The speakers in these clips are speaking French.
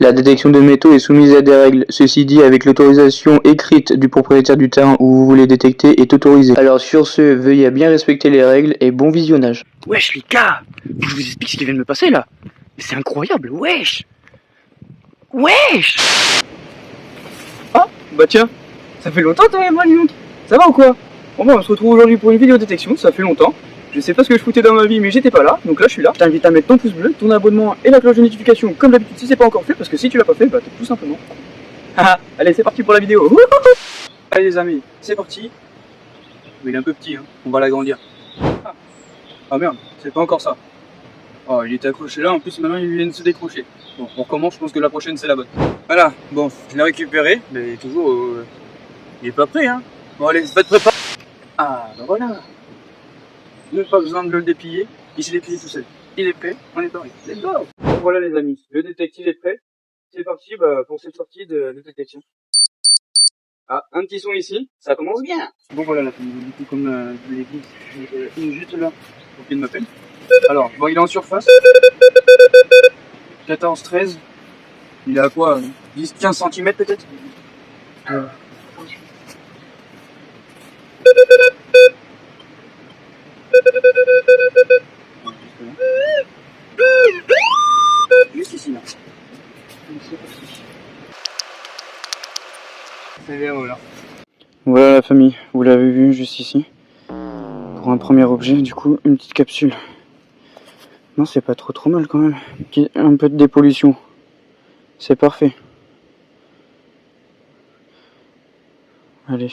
La détection de métaux est soumise à des règles. Ceci dit, avec l'autorisation écrite du propriétaire du terrain où vous voulez détecter est autorisé. Alors sur ce, veuillez à bien respecter les règles et bon visionnage. Wesh les gars, je vous explique ce qui vient de me passer là. C'est incroyable, wesh. Wesh. Ah, bah tiens, ça fait longtemps toi et moi, Lyon. Ça va ou quoi? Bon bah on se retrouve aujourd'hui pour une vidéo détection, ça fait longtemps. Je sais pas ce que je foutais dans ma vie mais j'étais pas là, donc là je suis là. Je t'invite à mettre ton pouce bleu, ton abonnement et la cloche de notification comme d'habitude si c'est pas encore fait, parce que si tu l'as pas fait, bah tout simplement. Allez c'est parti pour la vidéo. Allez les amis, c'est parti. Mais il est un peu petit, hein. On va l'agrandir. Ah merde, c'est pas encore ça. Oh, il était accroché là, en plus maintenant il vient de se décrocher. Bon, on recommence, je pense que la prochaine c'est la bonne. Voilà, bon, je l'ai récupéré, mais toujours, il est pas prêt, hein. Bon allez, faites préparer. Ah, ben voilà. Même pas besoin de le déplier, il s'est déplié tout seul. Il est prêt, on est parti. Let's go. Bon voilà les amis, le détective est prêt. C'est parti pour cette sortie de détection. Ah, un petit son ici, ça commence bien. Bon voilà la famille, du coup comme je l'ai dit, il est juste là, au pied de ma pelle. Alors, bon il est en surface. 14, 13. Il est à quoi 10, 15 cm peut-être. Juste ici là. C'est bien voilà. Voilà la famille, vous l'avez vu juste ici. Pour un premier objet, du coup, une petite capsule. Non, c'est pas trop mal quand même. Un peu de dépollution. C'est parfait. Allez,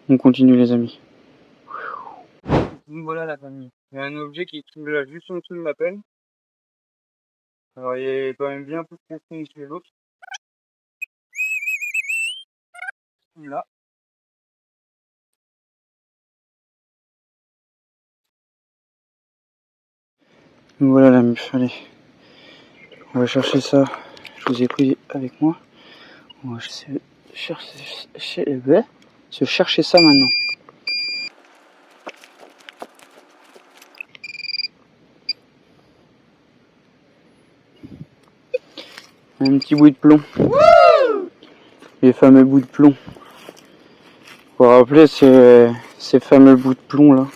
on continue les amis. Voilà la famille. Il y a un objet qui est là juste en dessous de ma pelle. Alors il est quand même bien plus profond que l'autre. Là. Voilà la muf, allez. On va chercher ça. Je vous ai pris avec moi. On va se chercher ça maintenant. Un petit bout de plomb. Les fameux bouts de plomb. Vous vous rappelez ces fameux bouts de plomb là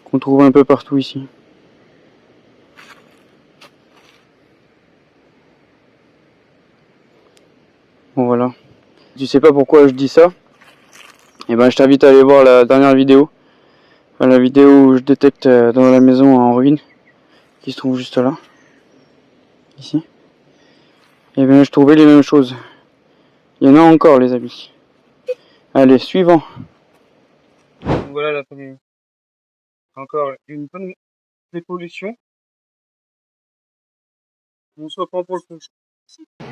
qu'on trouve un peu partout ici. Bon voilà. Tu sais pas pourquoi je dis ça? Et ben je t'invite à aller voir la dernière vidéo. Enfin, la vidéo où je détecte dans la maison en ruine qui se trouve juste là. Ici. Et bien je trouvais les mêmes choses. Il y en a encore les amis. Allez, suivant. Voilà la famille. Encore une bonne dépollution. On se reprend pour le coup.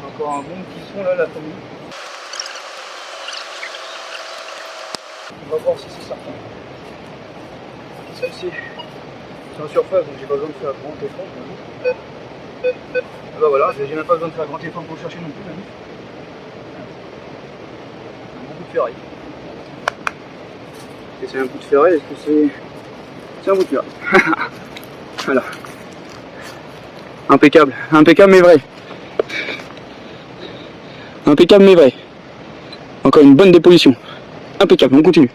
Encore un bon petit son là la famille. On va voir si c'est certain. Celle-ci, c'est en surface donc j'ai pas besoin de faire grand effort. Ah bah voilà, j'ai même pas besoin de faire grand effort pour le chercher non plus. Même. Un bout de ferraille. Et c'est un bout de ferraille, est-ce que c'est... C'est un bout de ferraille. Voilà. Impeccable, impeccable mais vrai. Impeccable mais vrai. Encore une bonne dépollution. Impeccable, on continue.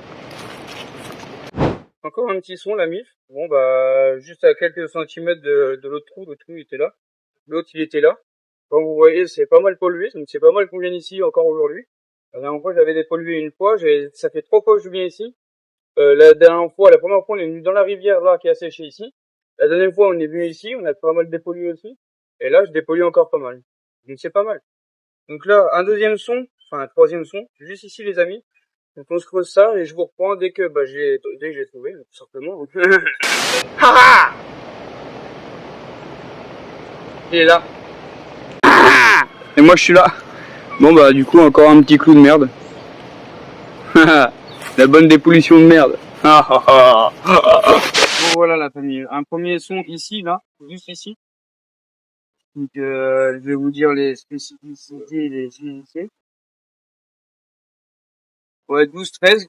Encore un petit son, la mif. Bon bah juste à quelques centimètres de l'autre trou, le trou il était là. L'autre il était là. Comme vous voyez, c'est pas mal pollué, donc c'est pas mal qu'on vienne ici encore aujourd'hui. La dernière fois j'avais dépollué une fois, ça fait 3 fois que je viens ici. La première fois on est venu dans la rivière là qui a séché ici. La deuxième fois on est venu ici, on a pas mal dépollué aussi. Et là je dépollue encore pas mal. Donc c'est pas mal. Donc là, un deuxième son, enfin un troisième son, juste ici les amis. Donc on se creuse ça et je vous reprends dès que j'ai trouvé, tout simplement. Il est là. Et moi je suis là. Bon bah du coup encore un petit clou de merde. La bonne dépollution de merde. Bon voilà la famille. Un premier son ici, là, juste ici. Donc je vais vous dire les spécificités et les unités. Ouais, 12, 13.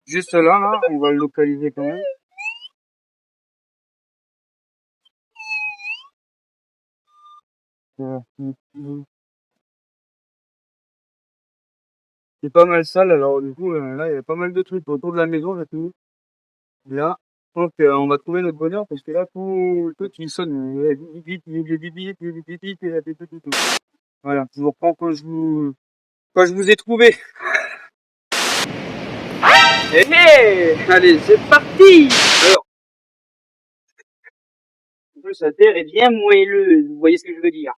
Juste là, on va le localiser quand même. c'est pas mal sale, alors du coup, là, il y a pas mal de trucs autour de la maison, là, tout. Là, je pense qu'on va trouver notre bonheur, parce que là, tout le truc, il sonne. Voilà, je vous reprends quand je vous ai trouvé. Hé hé! Allez, c'est parti! Alors, en plus, la terre est bien moelleuse, vous voyez ce que je veux dire.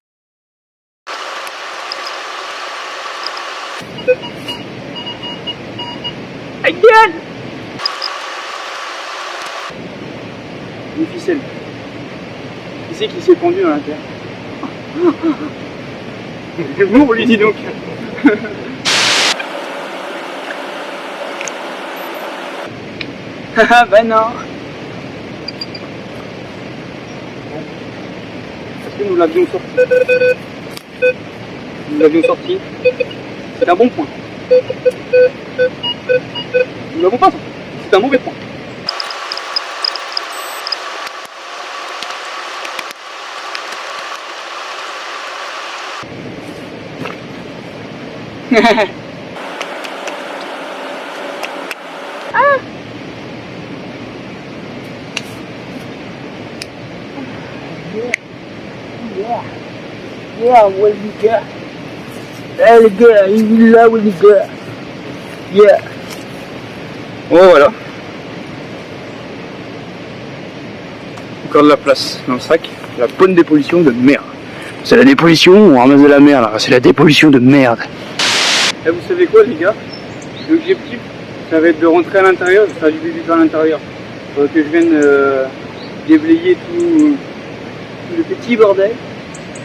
Aïe, gueule! Une ficelle. Qui c'est qui s'est pendu dans la terre? C'est bon, lui, dis donc. Haha, bah non. Parce que nous l'avions sorti. Nous l'avions sorti. C'est un bon point. Nous l'avons pas sorti. C'est un mauvais point. Ah! Yeah, what we got? Hey les gars, il est là, what we got? Yeah. Oh voilà. Encore de la place dans le sac. La bonne dépollution de merde. C'est la dépollution, on ramasse de la merde, c'est la dépollution de merde. Et vous savez quoi les gars? L'objectif, ça va être de rentrer à l'intérieur, de faire du bébé à l'intérieur. Que je vienne déblayer tout le petit bordel.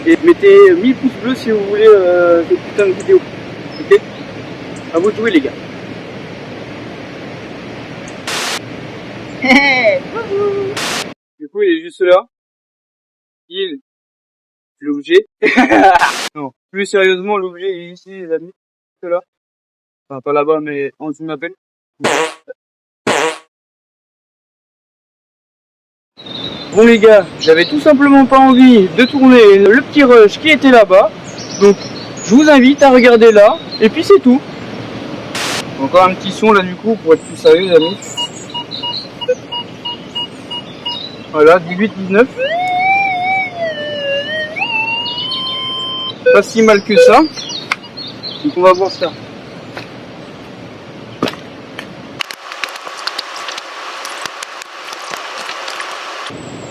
Et mettez 1000 pouces bleus si vous voulez cette putain de vidéo. Ok? À vous de jouer les gars. Du coup il est juste là. L'objet. Non, plus sérieusement l'objet est ici les amis. C'est là. Enfin pas là-bas mais en dessous de ma pelle. Bon les gars, j'avais tout simplement pas envie de tourner le petit rush qui était là-bas. Donc je vous invite à regarder là. Et puis c'est tout. Encore un petit son là du coup pour être plus sérieux les amis. Voilà, 18-19. Pas si mal que ça. Donc on va voir ça.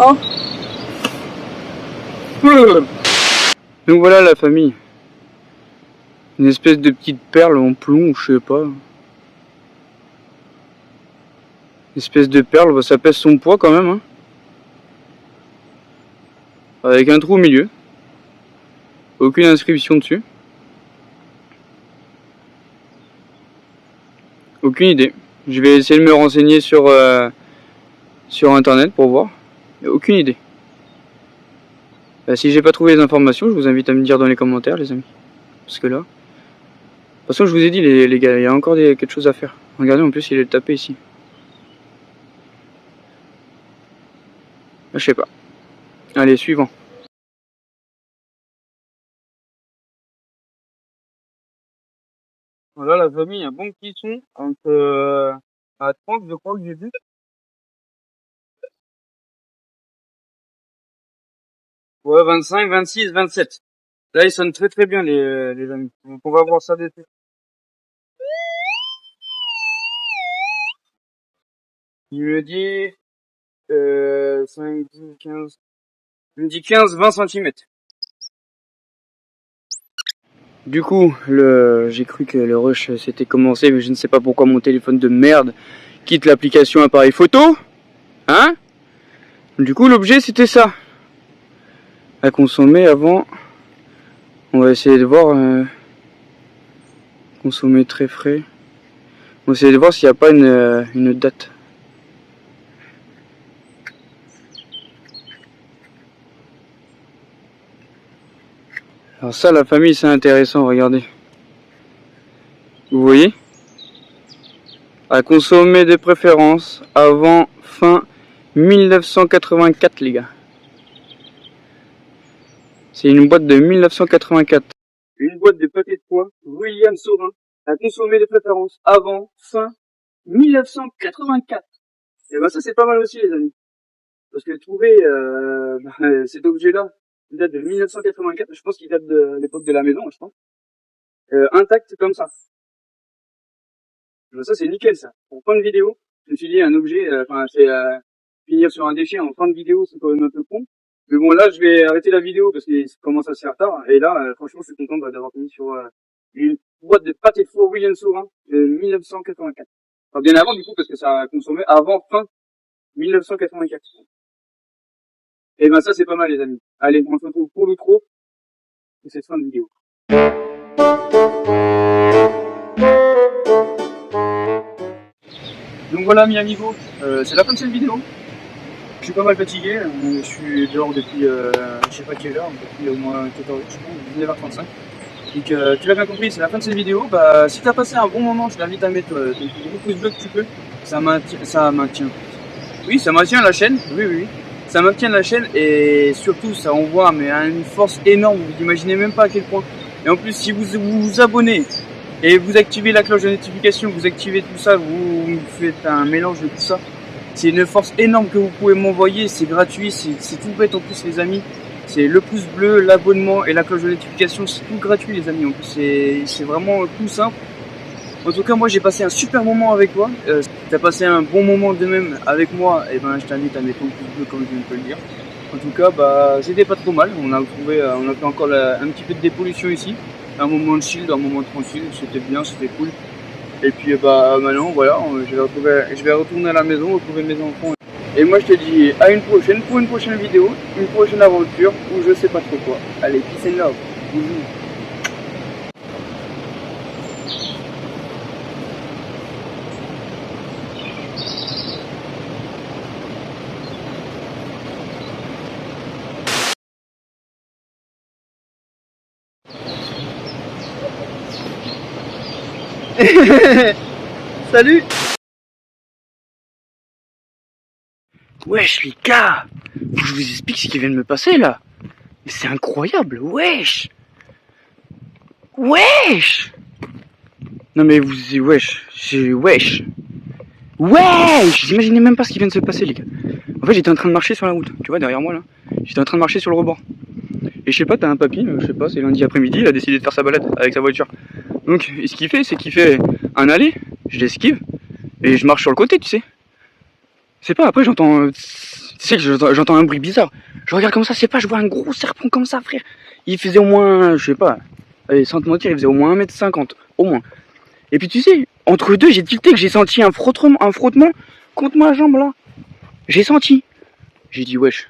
Oh. Donc voilà la famille. Une espèce de petite perle en plomb, je sais pas. Une espèce de perle, bah, ça pèse son poids quand même. Hein. Avec un trou au milieu. Aucune inscription dessus. Aucune idée. Je vais essayer de me renseigner sur internet pour voir. Aucune idée. Si j'ai pas trouvé les informations, je vous invite à me dire dans les commentaires les amis. Parce que là... De toute façon je vous ai dit les gars, il y a encore quelque chose à faire. Regardez en plus il est tapé ici. Je sais pas. Allez, suivant. Voilà la famille, un bon petit son entre à 30 je crois que j'ai vu. Ouais 25, 26, 27. Là ils sonnent très bien les amis. Donc on va voir ça des suite. Il me dit 5, 10, 15. Il me dit 15, 20 cm. Du coup, j'ai cru que le rush s'était commencé, mais je ne sais pas pourquoi mon téléphone de merde quitte l'application appareil photo. Hein? Du coup, l'objet c'était ça. À consommer avant. On va essayer de voir. Consommer très frais. On va essayer de voir s'il n'y a pas une date. Alors ça, la famille, c'est intéressant, regardez. Vous voyez? À consommer de préférence avant fin 1984, les gars. C'est une boîte de 1984. Une boîte de pâté de foin, William Saurin. a consommé de préférence avant, fin 1984. Et ben ça c'est pas mal aussi les amis. Parce que trouver cet objet-là, il date de 1984, je pense qu'il date de l'époque de la maison, je pense. Intact comme ça. Ben ça c'est nickel ça. Pour fin de vidéo, je me suis dit un objet, finir sur un déchet en fin de vidéo, c'est quand même un peu con. Mais bon là je vais arrêter la vidéo parce qu'il commence à se faire tard. Et là franchement je suis content d'avoir fini sur une boîte de pâté de four William Saurin de 1984. Enfin bien avant du coup parce que ça a consommé avant fin 1984. Et ben ça c'est pas mal les amis. Allez, on se retrouve pour l'outro de cette fin de vidéo. Donc voilà mes amigos, c'est la fin de cette vidéo. Je suis pas mal fatigué, je suis dehors depuis je sais pas quelle heure, depuis au moins 14h je pense, 19h35. Donc tu l'as bien compris, c'est la fin de cette vidéo. Bah si t'as passé un bon moment, je t'invite à mettre ton gros pouce bleu que tu peux. Ça maintient. Oui, ça maintient la chaîne, oui. Ça maintient la chaîne et surtout ça envoie mais à une force énorme, vous imaginez même pas à quel point. Et en plus si vous vous abonnez et vous activez la cloche de notification, vous activez tout ça, vous faites un mélange de tout ça. C'est une force énorme que vous pouvez m'envoyer, c'est gratuit, c'est tout bête en plus les amis. C'est le pouce bleu, l'abonnement et la cloche de notification, c'est tout gratuit les amis. En plus c'est vraiment tout simple. En tout cas moi j'ai passé un super moment avec toi. Si tu as passé un bon moment de même avec moi, et ben je t'invite à mettre ton pouce bleu comme je viens de te le dire. En tout cas bah c'était pas trop mal, on a fait encore un petit peu de dépollution ici. Un moment de chill, un moment tranquille, c'était bien, c'était cool. Et puis bah maintenant voilà, je vais retourner à la maison, retrouver mes enfants. Et moi je te dis à une prochaine pour une prochaine vidéo, une prochaine aventure ou je sais pas trop quoi. Allez, peace and love. Bisous. Salut. Wesh les gars, je vous explique ce qui vient de me passer là. Mais c'est incroyable, wesh. Non mais wesh. J'imaginais même pas ce qui vient de se passer les gars. En fait j'étais en train de marcher sur la route, tu vois derrière moi là. J'étais en train de marcher sur le rebord. Et je sais pas, t'as un papy, je sais pas, c'est lundi après-midi, il a décidé de faire sa balade avec sa voiture. Donc ce qu'il fait, c'est qu'il fait un aller, je l'esquive, et je marche sur le côté, tu sais. C'est pas, après j'entends... Tu sais que j'entends un bruit bizarre. Je regarde comme ça, c'est pas, je vois un gros serpent comme ça, frère. Il faisait au moins, je sais pas, allez, sans te mentir, il faisait au moins 1m50, au moins. Et puis tu sais, entre deux, j'ai tilté que j'ai senti un frottement contre ma jambe là. J'ai senti. J'ai dit wesh.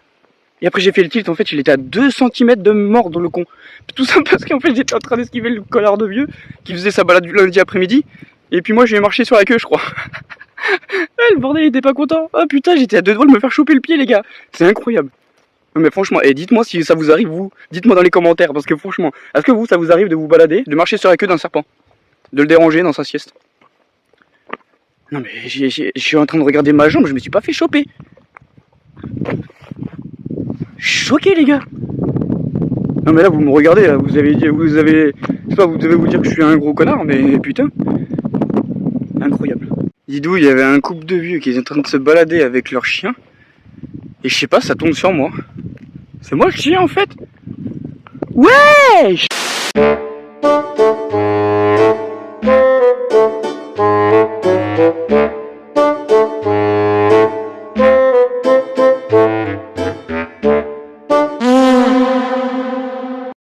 Et après j'ai fait le tilt, en fait il était à 2 cm de me mordre le con. Tout ça parce qu'en fait j'étais en train d'esquiver le connard de vieux qui faisait sa balade du lundi après-midi. Et puis moi je vais marcher sur la queue je crois. Le bordel il était pas content. Oh putain j'étais à 2 doigts de me faire choper le pied les gars. C'est incroyable. Non, mais franchement, et dites-moi si ça vous arrive vous. Dites-moi dans les commentaires parce que franchement, est-ce que vous ça vous arrive de vous balader, de marcher sur la queue d'un serpent, de le déranger dans sa sieste? Non mais je suis en train de regarder ma jambe, je me suis pas fait choper. Choqué les gars. Non mais là vous me regardez là, vous avez je sais pas, vous devez vous dire que je suis un gros connard, mais putain, incroyable. Didou, il y avait un couple de vieux qui étaient en train de se balader avec leur chien, et je sais pas, ça tombe sur moi. C'est moi le chien en fait. Wesh.